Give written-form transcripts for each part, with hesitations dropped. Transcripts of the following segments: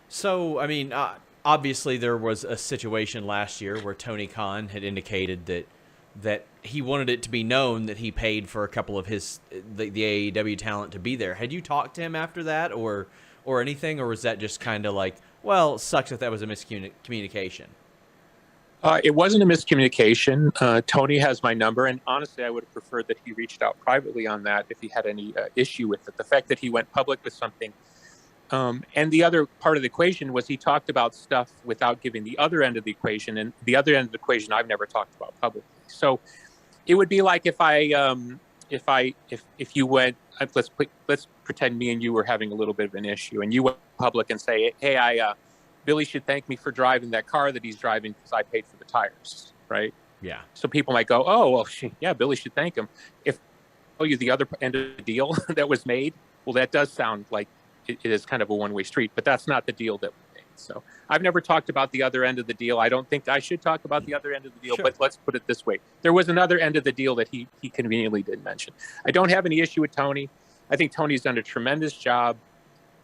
So, I mean, obviously there was a situation last year where Tony Khan had indicated that he wanted it to be known that he paid for a couple of the AEW talent to be there. Had you talked to him after that, or anything, or was that just kind of like, well, it sucks that was a miscommunication? It wasn't a miscommunication. Tony has my number, and honestly, I would have preferred that he reached out privately on that if he had any issue with it. The fact that he went public with something, and the other part of the equation was he talked about stuff without giving the other end of the equation, and the other end of the equation I've never talked about publicly. So it would be like if you went, let's pretend me and you were having a little bit of an issue, and you went public and say, hey, Billy should thank me for driving that car that he's driving because I paid for the tires, right? Yeah. So people might go, oh, well, yeah, Billy should thank him. If I tell you the other end of the deal that was made, well, that does sound like it is kind of a one-way street, but that's not the deal that we made. So I've never talked about the other end of the deal. I don't think I should talk about the other end of the deal, Sure. but let's put it this way. There was another end of the deal that he conveniently didn't mention. I don't have any issue with Tony. I think Tony's done a tremendous job.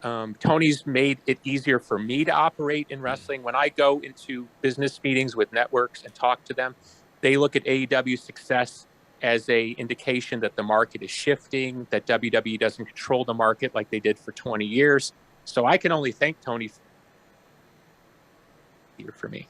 Tony's made it easier for me to operate in wrestling. When I go into business meetings with networks and talk to them, they look at AEW's success as a indication that the market is shifting, that WWE doesn't control the market like they did for 20 years. So I can only thank Tony for me.